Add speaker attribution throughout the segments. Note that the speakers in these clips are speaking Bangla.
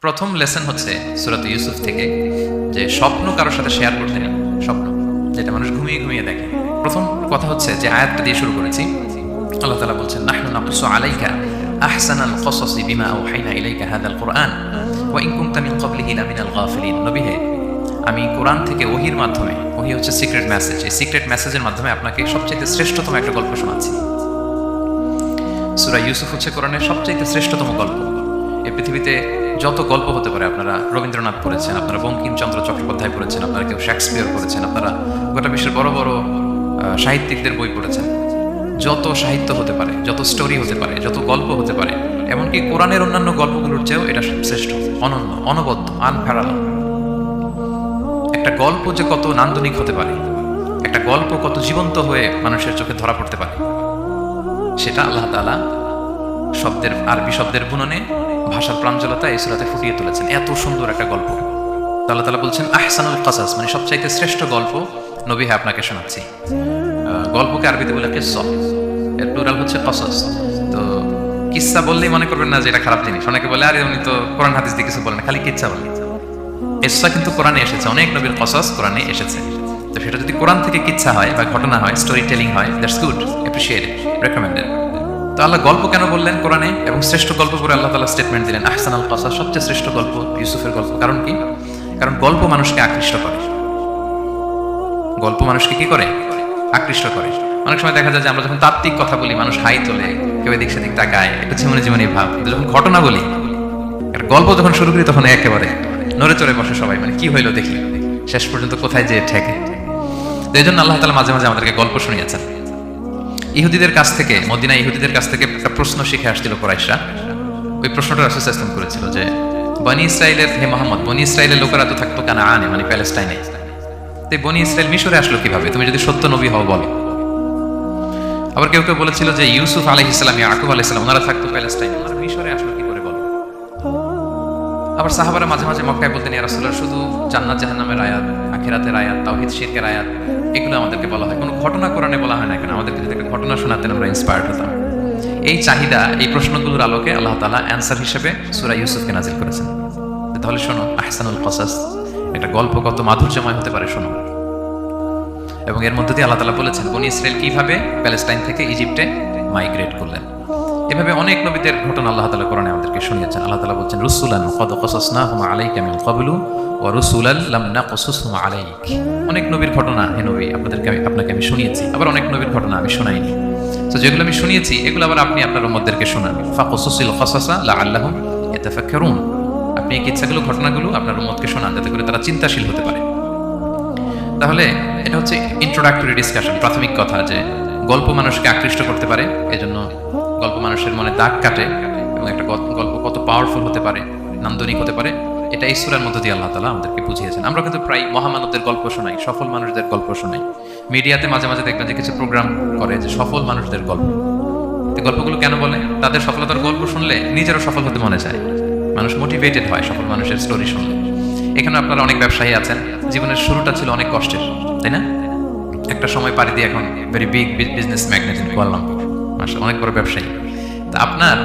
Speaker 1: প্রথম লেসন হচ্ছে সূরা ইউসুফ থেকে যে স্বপ্ন কারোর সাথে শেয়ার করতে নেই। স্বপ্ন যেটা মানুষ ঘুমিয়ে ঘুমিয়ে দেখে। প্রথম কথা হচ্ছে যে আয়াতটা দিয়ে শুরু করেছি, আল্লাহ তাআলা বলছেন নাহনু নাকুসু আলাইকা আহসানাল কসাসি বিমা আওহাইনা ইলাইকা হাদাল কুরআন ওয়া ইন কুনতা মিন ক্বাবলিহি লামিনাল গাফিলিন। নবী হে, আমি কোরআন থেকে ওহির মাধ্যমে, ওহি হচ্ছে সিক্রেট মেসেজ, এই সিক্রেট মেসেজের মাধ্যমে আপনাকে সবচেয়ে শ্রেষ্ঠতম একটা গল্প শোনাচ্ছি। সূরা ইউসুফ হচ্ছে কোরআনের সবচেয়ে শ্রেষ্ঠতম গল্প। এই পৃথিবীতে যত গল্প হতে পারে, আপনারা রবীন্দ্রনাথ পড়েছেন, আপনারা বঙ্কিমচন্দ্র চট্টোপাধ্যায় পড়েছেন, আপনারা কেউ শেক্সপিয়র পড়েছেন, আপনারা গোটা বিশ্বের বড় বড় সাহিত্যিকদের বই পড়েছেন। যত সাহিত্য হতে পারে, যত স্টোরি হতে পারে, যত গল্প হতে পারে, এমনকি কোরআনের অন্যান্য গল্পগুলোর চেয়েও এটা শ্রেষ্ঠ, অনন্য, অনবদ্য, আনপ্যারালাল। একটা গল্প যে কত নান্দনিক হতে পারে, একটা গল্প কত জীবন্ত হয়ে মানুষের চোখে ধরা পড়তে পারে, সেটা আল্লাহ তাআলা শব্দের, আরবি শব্দের বুননে, ভাষার প্রাঞ্জলতা এই সূরাতে ফুটিয়ে তুলেছেন। এত সুন্দর একটা গল্প আল্লাহ তাআলা বলছেন আহসানুল কাসাস, মানে সবচাইতে শ্রেষ্ঠ গল্প নবী হ্যাঁ আপনাকে শোনাচ্ছি। গল্পকে আরবিতে বলে কিসসা, এর প্লুরাল হচ্ছে কসাস। তো কিসসা বললেই মনে করবেন না যে এটা খারাপ জিনিস। অনেকে বলে আরে উনি তো কোরআন হাদিস দিয়ে কিছু বলেন, খালি কিচ্ছা বলেন। কিসসা কিন্তু কোরআনে এসেছে, অনেক নবীর কসাস কোরআনে এসেছে। তো সেটা যদি কোরআন থেকে কিচ্ছা হয় বা ঘটনা হয়, স্টোরি টেলিং হয়, দ্যাটস গুড, অ্যাপ্রিশিয়েটেড, রেকমেন্ডেড। তো আল্লাহ গল্প কেন বললেন কোরআনে, এবং শ্রেষ্ঠ গল্প করে আল্লাহ তাআলা স্টেটমেন্ট দিলেন আহসানুল কাসাস, সবচেয়ে শ্রেষ্ঠ গল্প ইউসুফের গল্প। কারণ কি? কারণ গল্প মানুষকে আকৃষ্ট করে। গল্প মানুষকে কি করে? আকৃষ্ট করে। অনেক সময় দেখা যায় যে আমরা যখন তাত্ত্বিক কথা বলি, মানুষ হাই তোলে, কেউ এদিক সেদিক তাকায়, একটা ঝিমুনি ঝিমুনি ভাব। কিন্তু যখন ঘটনা বলি, একটা গল্প যখন শুরু করি, তখন একেবারে নড়ে চড়ে বসে সবাই, মানে কি হইলো দেখি, শেষ পর্যন্ত কোথায় যেয়ে ঠেকে। তো এই জন্য আল্লাহ তাআলা মাঝে মাঝে আমাদেরকে গল্প শুনিয়েছেন। ইহুদিদের কাছ থেকে, মদিনা ইহুদিদের কাছ থেকে একটা প্রশ্ন শিখে আসছিল কুরাইশরা। ওই প্রশ্নটা রাসূল সাল্লাল্লাহু আলাইহি ওয়াসাল্লাম করেছিল যে বনি ইসরাইলের, হে মুহাম্মদ, বনি ইসরাইলের লোকেরা তো থাকতো কানাআনে, মানে প্যালেস্টাইনে। তো বনি ইসরাইল মিশরে আসলো কিভাবে? তুমি যদি সত্য নবী হও বলো। আবার কেউ কেউ বলেছিল যে ইউসুফ আলাইহিস সালাম, ইয়াকুব আলাইহিস সালাম, ওনারা থাকতো প্যালেস্টাইনে, ওনারা মিশরে আসলো কি করে বলো। আবার সাহাবারা মাঝে মাঝে মক্কায় বলতেন ইয়া রাসূলুল্লাহ, শুধু জান্নাত জাহান্নামের আয়াত, আখিরাতের আয়াত, তাওহীদ শিরকের আয়াত, এগুলো আমাদেরকে বলা হয়, কোনো ঘটনা কোরআনে বলা হয় না কেন? আমাদেরকে যদি একটা ঘটনা শোনাতেন আমরা ইন্সপায়ার্ড হতাম। এই চাহিদা, এই প্রশ্নগুলোর আলোকে আল্লাহ তাআলা অ্যানসার হিসেবে সূরা ইউসুফকে নাজিল করেছেন। তাহলে শোনো, আহসানুল কাসাস, একটা গল্প কত মাধুর্যময় হতে পারে শোনো। এবং এর মধ্যে দিয়ে আল্লাহ তাআলা বলেছেন বনি ইসরাইল কিভাবে প্যালেস্টাইন থেকে ইজিপ্টে মাইগ্রেট করলেন। এভাবে অনেক নবীদের ঘটনা আল্লাহ তাআলা কোরআনে আমাদেরকে শুনিয়েছেন। আল্লাহ তাআলা বলছেন রুসুলান ক্বাদ কাসাসনাহুম আলাইকা মিন ক্বাবলু ওয়া রুসুলান লাম নাকসুসহুম আলাইক। অনেক নবীর ঘটনা হে নবী আপনাকে আমি শুনিয়েছি, আবার অনেক নবীর ঘটনা আমি শোনাইনি। তো যেগুলো আমি শুনিয়েছি এগুলো আবার আপনি আপনার উম্মতদেরকে শোনান। ফাকসুসিল কাসাসা লাআল্লাহুম ইয়াতাফাক্কারুন। আপনি এই কিচ্ছাগুলো, ঘটনাগুলো আপনার উম্মতকে শোনান, যাতে করে তারা চিন্তাশীল হতে পারে। তাহলে এটা হচ্ছে ইন্ট্রোডাক্টরি ডিসকাশন, প্রাথমিক কথা, যে গল্প মানুষকে আকৃষ্ট করতে পারে, এজন্য গল্প মানুষের মনে দাগ কাটে, এবং একটা গল্প কত পাওয়ারফুল হতে পারে, নান্দনিক হতে পারে, এটা এই সূরার মধ্যে দিয়ে আল্লাহ তাআলা আমাদেরকে বুঝিয়েছেন। আমরা কিন্তু প্রায় মহামানবদের গল্প শোনাই, সফল মানুষদের গল্প শোনাই। মিডিয়াতে মাঝে মাঝে দেখবেন যে কিছু প্রোগ্রাম করে যে সফল মানুষদের গল্প। এই গল্পগুলো কেন বলে? তাদের সফলতার গল্প শুনলে নিজেরও সফল হতে মনে চায়, মানুষ মোটিভেটেড হয় সফল মানুষের স্টোরি শুনলে। এখানে আপনারা অনেক ব্যবসায়ী আছেন, জীবনের শুরুটা ছিল অনেক কষ্টের, তাই না? একটা সময় পাড়ি দিয়ে এখন very big business magnate in Kuala Lumpur, মাশাআল্লাহ, অনেক বড় ব্যবসায়ী। তা আপনার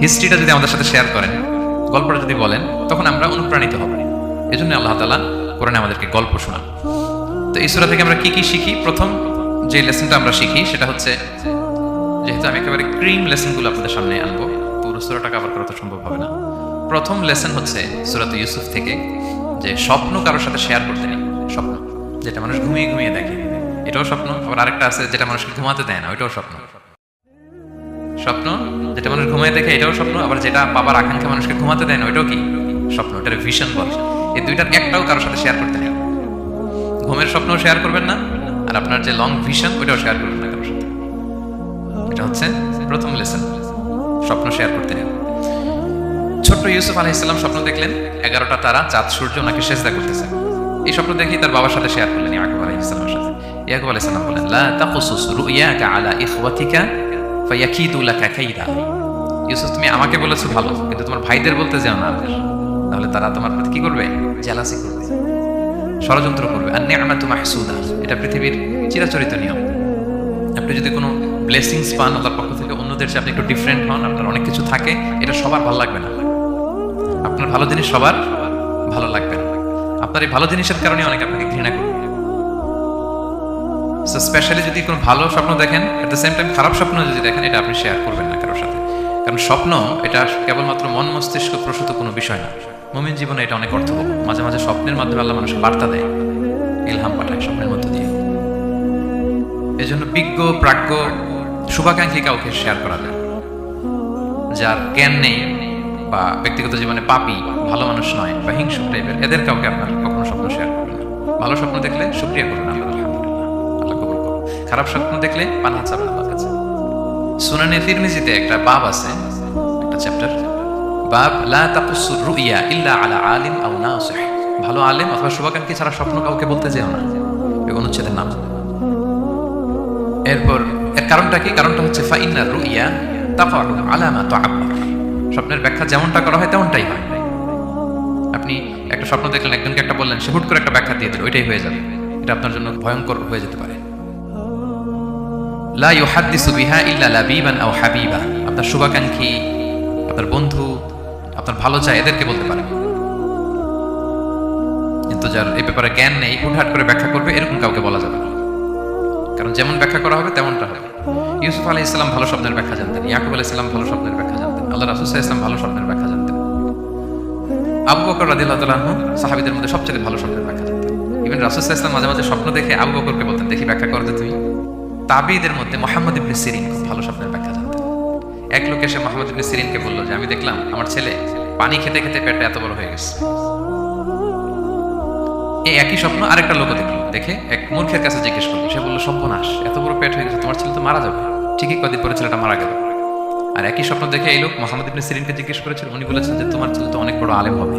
Speaker 1: হিস্ট্রিটা যদি আমাদের সাথে শেয়ার করেন, গল্পটা যদি বলেন, তখন আমরা অনুপ্রাণিত হব। এই জন্য আল্লাহ তাআলা কোরআনে আমাদেরকে গল্প শোনান। তো এই সূরা থেকে আমরা কি কি শিখি? প্রথম যে লেসনটা আমরা শিখি সেটা হচ্ছে, যেহেতু আমি একেবারে ক্রিম লেসনগুলো আপনাদের সামনে আনবো, পুরো সূরাটা কভার করা তো সম্ভব হবে না। প্রথম লেসন হচ্ছে সূরা ইউসুফ থেকে যে স্বপ্ন কারোর সাথে শেয়ার করতে নেই। স্বপ্ন যেটা মানুষ ঘুমিয়ে ঘুমিয়ে দেখে, এটাও স্বপ্ন। আবার আরেকটা আছে যেটা মানুষকে ঘুমাতে দেয় না, ওইটাও স্বপ্ন। স্বপ্ন যেটা মানুষ ঘুমিয়ে দেখে, এটাও স্বপ্ন। আবার যেটা পাবার আকাঙ্ক্ষা মানুষকে ঘুমাতে দেয় না, ওইটাও কি? স্বপ্ন। ওটার ভিশন বলে। এই দুইটার একটাও কারোর সাথে শেয়ার করতে নেই। ঘুমের স্বপ্নও শেয়ার করবেন না, আর আপনার যে লং ভিশন, ওইটাও শেয়ার করবেন না কারোর সাথে। এটা হচ্ছে প্রথম লেসন, স্বপ্ন শেয়ার করতে নেই। ছোট্ট ইউসুফ আলাইহিস সালাম স্বপ্ন দেখলেন 11টা তারা, চাঁদ, সূর্য ওনাকে সেজদা করতেছে। এই স্বপ্ন দেখি তার বাবার সাথে শেয়ার করলেন, ইয়াকুব আলাইহিস সালামের সাথে। ইয়াকুব আলাইহিস সালাম বলেন লা তাকুসুস রুয়াকা আলা ইখওয়াতিকা ফায়াকিদু লাকা কাইদা। ইউসুফ, তুমি আমাকে বলেছো ভালো, কিন্তু তোমার ভাইদের বলতে যাও না, তাহলে তারা তোমার প্রতি কি করবে? জেলাসি করবে, ষড়যন্ত্র করবে। আর নি'মাতু মাহসুদা, এটা পৃথিবীর চিরাচরিত নিয়ম। আপনি যদি কোনো ব্লেসিংস পান আল্লাহর পক্ষ থেকে, অন্যদের চেয়ে আপনি একটু ডিফারেন্ট হন, আপনার অনেক কিছু থাকে, এটা সবার ভালো লাগবে না। আপনার ভালো জিনিস সবার ভালো লাগবে না, আপনার এই ভালো জিনিসের কারণে অনেকে আপনাকে ঘৃণা করবে। সো স্পেশালি যদি কোনো ভালো স্বপ্ন দেখেন, এট দ্য সেম টাইম খারাপ স্বপ্ন যদি দেখেন, এটা আপনি শেয়ার করবেন না কারোর সাথে। কারণ স্বপ্ন এটা কেবলমাত্র মন মস্তিষ্ক প্রসূত কোনো বিষয় না। মুমিন জীবনে এটা অনেক অর্থবহ। মাঝে মাঝে স্বপ্নের মাধ্যমে আল্লাহ মানুষকে বার্তা দেয়, ইলহাম পাঠায় স্বপ্নের মধ্য দিয়ে। এই জন্য বিজ্ঞ প্রাজ্ঞ শুভাকাঙ্ক্ষী কাউকে শেয়ার করা যায়। যার জ্ঞান নেই বা ব্যক্তিগত জীবনে পাপী, ভালো মানুষ নয় বা হিংসুক টাইপের, এদের কাউকে আপনার কখনো স্বপ্ন শেয়ার করবেন না। ভালো স্বপ্ন দেখলে শুকরিয়া করুন, আল্লাহ আলহামদুলিল্লাহ, আল্লাহ কবুল করুন। খারাপ স্বপ্ন দেখলে পানাহাত চাবেন আল্লাহর কাছে। সুনানে তিরমিজিতে একটা বাব আছে, একটা চ্যাপ্টার, বাব লা তাকুসুর রুইয়া ইল্লা আলা আলিম আও নাসিহ। ভালো আলেম অথবা শুভাকাঙ্ক্ষী ছাড়া স্বপ্ন কাউকে বলতে যেও না, এই অনুচ্ছেদের নাম। এরপর এর কারণটা কি? কারণটা হচ্ছে ফাইন্নার রুইয়া তাফাউ আলা মা তুআব্বার। স্বপ্নের ব্যাখ্যা যেমনটা করা হয় তেমনটাই হয়। আপনি একটা স্বপ্ন দেখলেন, একজনকে একটা বললেন, সে হুট করে একটা ব্যাখ্যা দিয়ে দিল, ওইটাই হয়ে যাবে। এটা আপনার জন্য ভয়ঙ্কর হয়ে যেতে পারে। লা ইউহাদ্দিসু বিহা ইল্লা লাবিবান আও হাবিবা। আপনার শুভাকাঙ্ক্ষী, আপনার বন্ধু, আপনার ভালো চায়, এদেরকে বলতে পারেন। কিন্তু যার এই ব্যাপারে জ্ঞান নেই, হুটহাট করে ব্যাখ্যা করবে, এরকম কাউকে বলা যাবে না। কারণ যেমন ব্যাখ্যা করা হবে তেমনটা হবে। ইউসুফ আলাইহিস সালাম ভালো স্বপ্নের ব্যাখ্যা জানতেন, ইয়াকুব আলাইহিস সালাম ভালো স্বপ্নের ব্যাখ্যা জানতেন, আল্লাহ রাসূল সাল্লাল্লাহু আলাইহি ওয়াসাল্লাম ভালো স্বপ্নের ব্যাখ্যা জানতেন। আবু বকর রাদিয়াল্লাহু তাআলা আনহু সাহাবীদের মধ্যে সবচেয়ে ভালো স্বপ্নের ব্যাখ্যা জানতেন। ইভেন রাসূল সাল্লাল্লাহু আলাইহি ওয়াসাল্লাম মাঝে মাঝে স্বপ্ন দেখে আবু বকরকে বলতেন, দেখি ব্যাখ্যা করতে তুমি। তাবিঈদের মধ্যে মুহাম্মদ ইবনে সিরিন খুব ভালো স্বপ্নের ব্যাখ্যা জানতেন। এক লোক এসে মুহাম্মদ ইবনে সিরিনকে বলল যে আমি দেখলাম আমার ছেলে পানি খেতে খেতে পেটটা এত বড় হয়ে গেছে। এই একই স্বপ্ন আরেকটা লোক দেখলো, দেখে এক মূর্খের কাছে জিজ্ঞেস করলো, সে বললো সর্বনাশ, এত বড় পেট হয়ে গেছে, তোমার ছেলে তো মারা যাবে। ঠিকই কদিন পরে ছেলেটা মারা গেল। আর একই স্বপ্ন দেখে এই লোক মুহাম্মদ ইবনে সিরিনকে জিজ্ঞেস করেছিল, উনি বলেছেন যে তোমার ছেলে তো অনেক বড় আলেম হবে।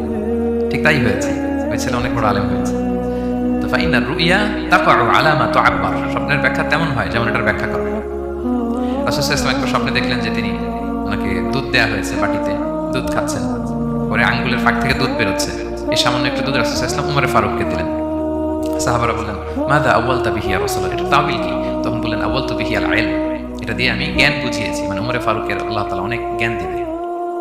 Speaker 1: ঠিক তাই হয়েছে, ওই ছেলে অনেক বড় আলেম হয়েছে। তো ফাইনার রুইয়া তাকাউ আলা মা তুআব্বার। স্বপ্নের ব্যাখ্যা তেমন হয় যেমন এটার ব্যাখ্যা করে। রাসূল সাল্লাল্লাহু আলাইহি ওয়াসাল্লাম একবার স্বপ্নে দেখলেন যে তিনি, ওনাকে দুধ দেয়া হয়েছে, বাটিতে দুধ খাচ্ছেন, পরে আঙ্গুলের ফাঁক থেকে দুধ বেরোচ্ছে। এই সামান্য একটু দুধ রাসূল সাল্লাল্লাহু আলাইহি ওয়াসাল্লাম উমরে ফারুককে দিলেন। সাহাবারা বললেন, মাযা আউয়ালতা বিহি ইয়া রাসূলুল্লাহ, এটা তাওয়িল কি? তখন বললেন, আউয়ালতু বিহি আল ইলম, এটা দিয়ে আমি জ্ঞান বুঝিয়েছি। মানে উমরে ফারুকের আল্লাহ তাআলা অনেক জ্ঞান দিবে।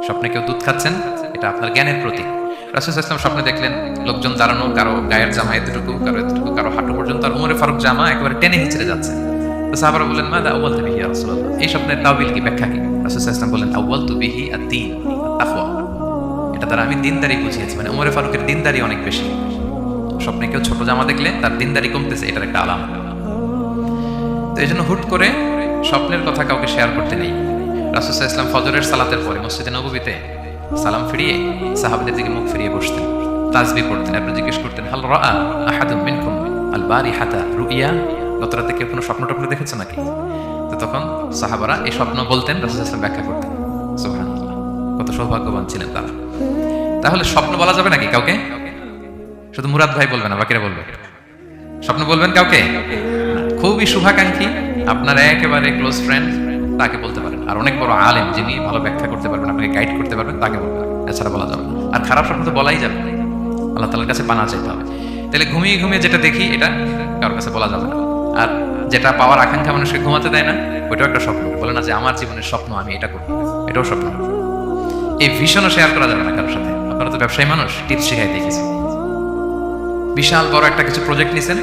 Speaker 1: স্বপ্নে কেউ দুধ খাচ্ছেন, এটা আপনার জ্ঞানের প্রতীক। রাসূল সাল্লাল্লাহু আলাইহি ওয়াসাল্লাম স্বপ্নে দেখলেন লোকজন দাঁড়ানো, কারো গায়ের জামা এতটুকু, কারো এতটুকু, কারো হাঁটু পর্যন্ত, আর উমরে ফারুক জামা একেবারে টেনে হিচড়ে যাচ্ছে। তো সাহাবারা বললেন, মাযা আউয়ালতু বিহি ইয়া রাসূলুল্লাহ, এই স্বপ্নের তাওয়িল কি, ব্যাখ্যা কি? রাসূল সাল্লাল্লাহু আলাইহি ওয়াসাল্লাম বললেন, আউয়ালতু বিহি আদ-দীন তাকওয়া, এটা দ্বারা আমি দিনদারি বুঝিয়েছি। মানে উমরে ফারুকের দিনদারি অনেক বেশি। স্বপ্নে কেউ ছোট জামা দেখলে তার দিনদারি কমতেছে, এটার একটা আলামত। তো এই জন্য হুট করে স্বপ্নের কথা কাউকে শেয়ার করতে নেই। রাসূল সাল্লাল্লাহু আলাইহি ওয়াসাল্লাম ফজরের সালাতের পরে মসজিদে নববীতে সালাম ফিরিয়ে সাহাবাদের দিকে মুখ ফিরিয়ে বসতেন, তাসবিহ পড়তেন। আপনি জিজ্ঞেস করতেন, হাল রাআ আহাদুম মিনকুম আল বারিহাতা রুইয়া, গত রাতে কেউ কোনো স্বপ্ন টপ্ন দেখেছে নাকি? তো তখন সাহাবারা এই স্বপ্ন বলতেন, রাসূল সাল্লাল্লাহু আলাইহি ওয়াসাল্লাম ব্যাখ্যা করতেন। সুবহানাল্লাহ, কত সৌভাগ্যবান ছিলেন তারা। তাহলে স্বপ্ন বলা যাবে নাকি কাউকে? শুধু মুরাদ ভাই বলবেন না, বাকিরা বলবে? স্বপ্ন বলবেন কাউকে? খুবই শুভাকাঙ্ক্ষী, আপনার একেবারে ক্লোজ ফ্রেন্ড, তাকে বলতে পারেন। আর অনেক বড় আলেম, যিনি ভালো ব্যাখ্যা করতে পারবেন, আপনাকে গাইড করতে পারবেন, তাকে বলবেন। এছাড়া বলা যাবে না। আর খারাপ স্বপ্ন তো বলাই যাবে না, আল্লাহ তাআলার কাছে পানা চাইতে হবে। তাহলে ঘুমিয়ে ঘুমিয়ে যেটা দেখি, এটা কারোর কাছে বলা যাবে না। আর যেটা পাওয়ার আকাঙ্ক্ষা মানুষকে ঘুমাতে দেয় না, ওইটাও একটা স্বপ্ন। বলে না যে আমার জীবনের স্বপ্ন আমি এটা করবো, এটাও স্বপ্ন। এই ভিশনও শেয়ার করা যাবে না কারোর সাথে। আপনারা তো ব্যবসায়ী মানুষ, টিপস শিখাই দিয়েছি। বিশাল বড় একটা কিছু প্রজেক্ট নিছেন,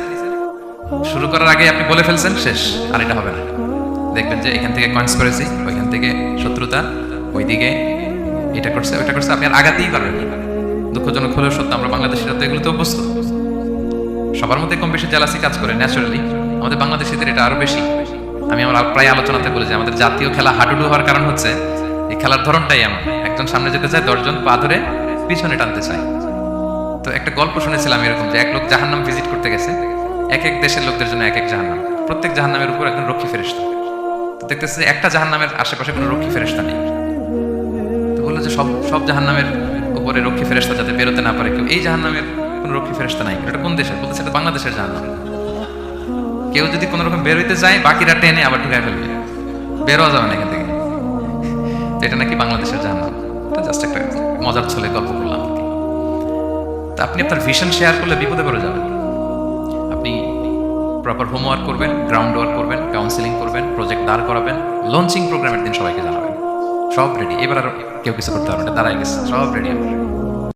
Speaker 1: শুরু করার আগে আপনি বলে ফেলছেন, শেষ, আর এটা হবে না। দেখবেন যে এখান থেকে কনস্পিরেসি, ওইখান থেকে শত্রুতা, ওইদিকে এটা করছে ওইটা করছে, আপনি আর আগাতেই পারবেন না। দুঃখজনক হলেও সত্য, আমরা বাংলাদেশিরা তো এগুলো তো অভ্যস্ত। সবার মধ্যে কম বেশি জেলাসি কাজ করে ন্যাচারালি, আমাদের বাংলাদেশিদের এটা আরো বেশি। আমি আমার প্রায় আলোচনাতে বলি যে আমাদের জাতীয় খেলা হাডুডু হওয়ার কারণ হচ্ছে এই খেলার ধরনটাই এমন। একজন সামনে যেতে চায়, 10 জন পা ধরে পিছনে টানতে চায়। তো একটা গল্প শুনেছিলাম এরকম, যে এক লোক জাহান্নাম ভিজিট করতে গেছে। এক এক দেশের লোকদের জন্য এক এক জাহান্নাম, প্রত্যেক জাহান্নামের উপর একজন রক্ষী ফেরেশতা। তো দেখতেছে একটা জাহান্নামের আশেপাশে কোনো রক্ষী ফেরেশতা নেই। তো বললো যে সব জাহান্নামের উপরে রক্ষী ফেরেশতা যাতে বেরোতে না পারে কেউ, এই জাহান্নামের কোনো রক্ষী ফেরেশতা নাই। এটা কোন দেশের? বলতেছে এটা বাংলাদেশের জাহান্নাম। কেউ যদি কোনো রকম বেরোইতে যায়, বাকিরা টেনে আবার ঢুকায় ফেলবে, বেরোয়া যাবে না এখান থেকে। এটা নাকি বাংলাদেশের জাহান্নাম। এটা জাস্ট একটা মজার ছলে গল্প করলাম। তা আপনি আপনার ভিশন শেয়ার করলে বিপদে পড়ে যাবেন। আপনি প্রপার হোমওয়ার্ক করবেন, গ্রাউন্ড ওয়ার্ক করবেন, কাউন্সিলিং করবেন, প্রজেক্ট দাঁড় করাবেন, লঞ্চিং প্রোগ্রামের দিন সবাইকে জানাবেন। সব রেডি, এবার আর কেউ কিছু করতে পারবে না, দাঁড়াই গেছে, সব রেডি।